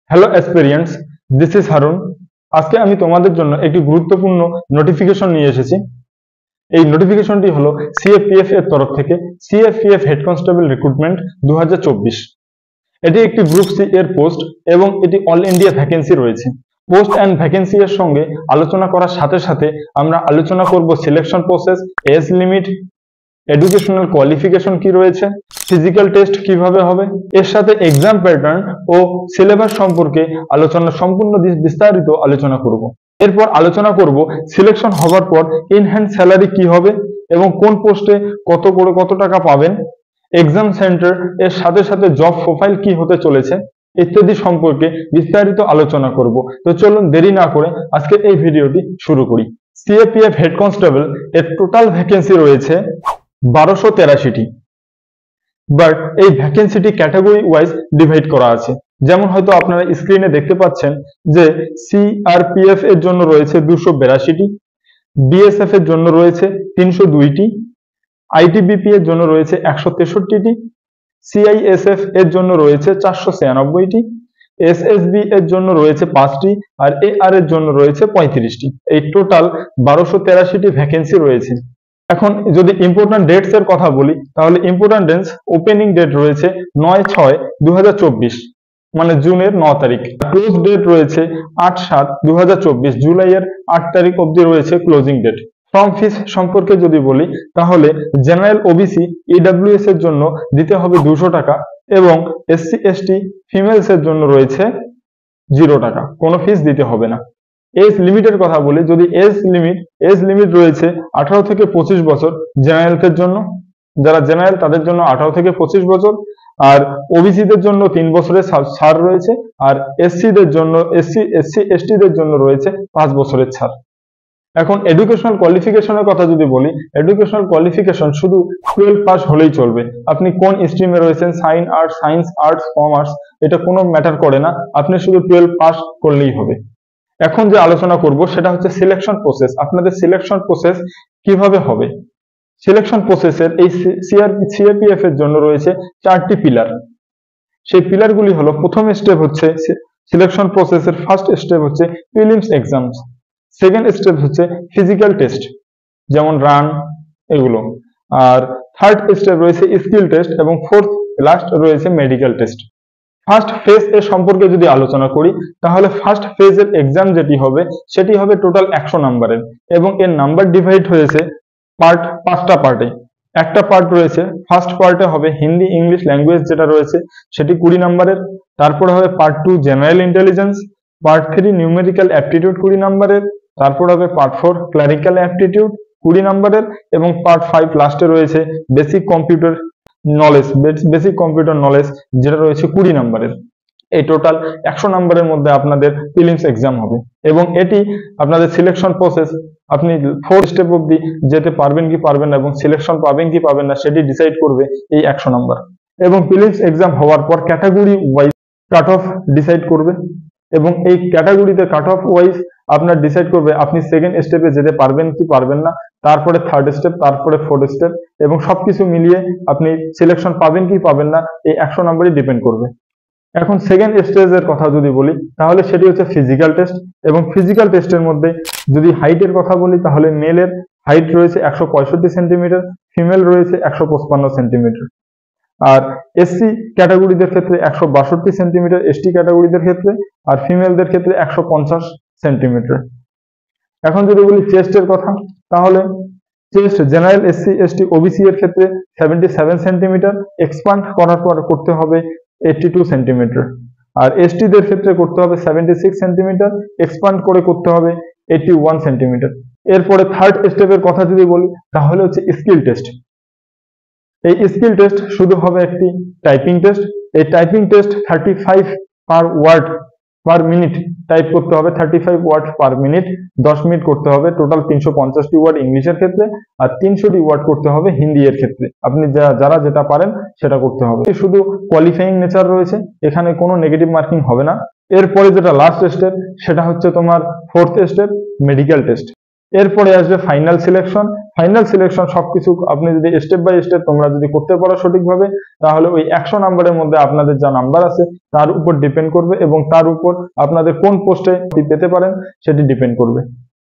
Hello অ্যাসপিরিয়েন্টস, this is Harun. আজকে আমি তোমাদের জন্য একটি গুরুত্বপূর্ণ নোটিফিকেশন নিয়ে এসেছি। এই নোটিফিকেশনটি হলো সিএপিএফ এর তরফ থেকে সিএপিএফ হেড কনস্টেবল রিক্রুটমেন্ট 2024। এটি একটি গ্রুপ সি এর পোস্ট এবং এটি অল ইন্ডিয়া ভ্যাকেন্সি রয়েছে। পোস্ট অ্যান্ড ভ্যাকেন্সি এর সঙ্গে আলোচনা করার সাথে সাথে আমরা আলোচনা করব selection process, age limit, educational qualification কি রয়েছে, ফিজিক্যাল টেস্ট কিভাবে হবে, এর সাথে এক্সাম প্যাটার্ন ও সিলেবাস সম্পর্কে সম্পূর্ণ বিস্তারিত আলোচনা করব। এরপর আলোচনা করব সিলেকশন হওয়ার পর ইন হ্যান্ড স্যালারি কি হবে এবং কোন পোস্টে কত টাকা পাবেন, এক্সাম সেন্টার এর সাথে সাথে জব প্রোফাইল কি হতে চলেছে ইত্যাদি সম্পর্কে বিস্তারিত আলোচনা করব। তো চলুন দেরি না করে আজকে এই ভিডিওটি শুরু করি। সিএপিএফ হেড কনস্টেবল এর টোটাল ভ্যাকেন্সি রয়েছে 1283টি, বাট এই ভ্যাকেন্সিটি ক্যাটাগরি ওয়াইজ ডিভাইড করা আছে। যেমন হয়তো আপনারা স্ক্রিনে দেখতে পাচ্ছেন যে সিআরপিএফ এর জন্য রয়েছে 282টি, বিএসএফ এর জন্য রয়েছে 302টি, আইটিবিপি এর জন্য রয়েছে 163টি, সিআইএসএফ এর জন্য রয়েছে 496টি, এসএসবি এর জন্য রয়েছে 5টি আর এআর এর জন্য রয়েছে 35টি। এই টোটাল 1283টি ভ্যাকেন্সি রয়েছে। এখন যদি ইম্পর্টেন্ট ডেটস এর কথা বলি তাহলে ইম্পর্টেন্ট ডেটস ওপেনিং ডেট রয়েছে 9/6/2024 মানে জুনের 9 তারিখ। ক্লোজ ডেট রয়েছে 8/7/2024 জুলাইয়ের 8 তারিখ অবধি রয়েছে ক্লোজিং ডেট। ফর্ম ফিস সম্পর্কে যদি বলি তাহলে জেনারেল ওবিসি ইডব্লিউএস এর জন্য দিতে হবে 200 টাকা এবং এসসি এসটি ফিমেলস এর জন্য রয়েছে 0 টাকা, কোনো ফিস দিতে হবে না। এজ লিমিটের কথা বলি, যদি এজ লিমিট রয়েছে 18 থেকে 25 বছর জেনারেলদের জন্য, যারা জেনারেল তাদের জন্য 18 থেকে 25 বছর, আর ওবিসি দের জন্য 3 বছরের ছাড় রয়েছে, আর এসসি এসটি দের জন্য রয়েছে 5 বছরের ছাড়। এখন এডুকেশনাল কোয়ালিফিকেশনের কথা যদি বলি, এডুকেশনাল কোয়ালিফিকেশন শুধু 12 পাস হলেই চলবে। আপনি কোন স্ট্রিমে রয়েছেন, সায়েন্স আর্টস কমার্স, এটা কোনো ম্যাটার করে না, আপনি শুধু 12 পাস করলেই হবে। এখন যে আলোচনা করব সেটা হচ্ছে সিলেকশন প্রসেস। আপনাদের সিলেকশন প্রসেস কিভাবে হবে। সিলেকশন প্রসেসের এই সিআরপিএফ এর জন্য রয়েছে 4টি পিলার। সেই পিলারগুলি হলো, প্রথম স্টেপ হচ্ছে সিলেকশন প্রসেসের ফার্স্ট স্টেপ হচ্ছে প্রিলিমস এক্সামস, সেকেন্ড স্টেপ হচ্ছে ফিজিক্যাল টেস্ট যেমন রান এগুলো, আর থার্ড স্টেপ রয়েছে স্কিল টেস্ট এবং ফোর্থ লাস্ট রয়েছে মেডিকেল টেস্ট। ফার্স্ট ফেজ এর সম্পর্কে যদি আলোচনা করি তাহলে ফার্স্ট ফেজ এর এক্সাম যেটি হবে সেটি হবে টোটাল 100 নাম্বারের এবং এর নাম্বার ডিভাইড হয়েছে পাঁচটা পার্টে। একটা পার্ট রয়েছে, ফার্স্ট পার্টে হবে হিন্দি ইংলিশ ল্যাঙ্গুয়েজ যেটা রয়েছে সেটি 20 নাম্বারের, তারপরে হবে part 2 general intelligence, part 3 numerical aptitude 20 নাম্বারের, তারপর হবে পার্ট 4 ক্লারিক্যাল অ্যাপটিটিউড 20 নাম্বারের এবং পার্ট 5 লাস্টে রয়েছে বেসিক কম্পিউটার নলেজ যেটা রয়েছে 20 নাম্বারের। এই টোটাল 100 নাম্বারের মধ্যে আপনাদের প্রিলিমস এক্সাম হবে এবং এটি আপনাদের সিলেকশন প্রসেস, আপনি 4 স্টেপ অবধি যেতে পারবেন কি পারবেন না এবং সিলেকশন পাবেন কি পাবেন না সেটি ডিসাইড করবে এই 100 নাম্বার। এবং প্রিলিমস এক্সাম হওয়ার পর category wise cut off decide করবে এবং এই ক্যাটাগরিতে কাট অফ ওয়াইজ আপনার ডিসাইড করবে আপনি সেকেন্ড স্টেপে যেতে পারবেন কি পারবেন না, তারপরে থার্ড স্টেপ, তারপরে ফোর্থ স্টেপ এবং সবকিছু মিলিয়ে আপনি সিলেকশন পাবেন কি পাবেন না এই 100 নাম্বারই ডিপেন্ড করবে। এখন সেকেন্ড স্টেজের কথা যদি বলি তাহলে সেটি হচ্ছে ফিজিক্যাল টেস্ট এবং ফিজিক্যাল টেস্টের মধ্যে যদি হাইটের কথা বলি তাহলে মেলের হাইট রয়েছে 165 সেন্টিমিটার, ফিমেল রয়েছে 155 সেন্টিমিটার, আর এসসি ক্যাটাগরিদের ক্ষেত্রে 162 সেন্টিমিটার, এসটি ক্যাটাগরিদের ক্ষেত্রে আর ফিমেলদের ক্ষেত্রে 150 সেন্টিমিটার। এখন যদি বলি চেস্টের কথা তাহলে chest general SC ST OBC এর ক্ষেত্রে 77 সেন্টিমিটার, এক্সপান্ড করার পর করতে হবে 82 সেন্টিমিটার, আর এসটি দের ক্ষেত্রে করতে হবে 76 সেন্টিমিটার, এক্সপান্ড করে করতে হবে 81 সেন্টিমিটার। এরপরে থার্ড স্টেপের কথা যদি বলি তাহলে হচ্ছে স্কিল টেস্ট। এই স্কিল টেস্ট শুধু হবে একটি টাইপিং টেস্ট। এই টাইপিং টেস্ট 35 পার ওয়ার্ড পার মিনিট টাইপ করতে হবে, 35 ওয়ার্ড পার মিনিট, 10 মিনিট করতে হবে। টোটাল 350টি ওয়ার্ড ইংলিশের ক্ষেত্রে আর 300টি ওয়ার্ড করতে হবে হিন্দি এর ক্ষেত্রে। আপনি যারা যেটা পারেন সেটা করতে হবে। শুধু কোয়ালিফাইং নেচার রয়েছে, এখানে কোনো নেগেটিভ মার্কিং হবে না। এরপরে যেটা লাস্ট স্টেপ সেটা হচ্ছে তোমার ফোর্থ স্টেপ মেডিকেল টেস্ট। এরপরে আসবে ফাইনাল সিলেকশন। ফাইনাল সিলেকশন সবকিছু আপনি যদি স্টেপ বাই স্টেপ তোমরা যদি করতে পারো সঠিকভাবে, তাহলে ওই 100 নাম্বারের মধ্যে আপনাদের যা নাম্বার আছে তার উপর ডিপেন্ড করবে এবং তার উপর আপনাদের কোন পোস্টে পেতে পারেন সেটি ডিপেন্ড করবে।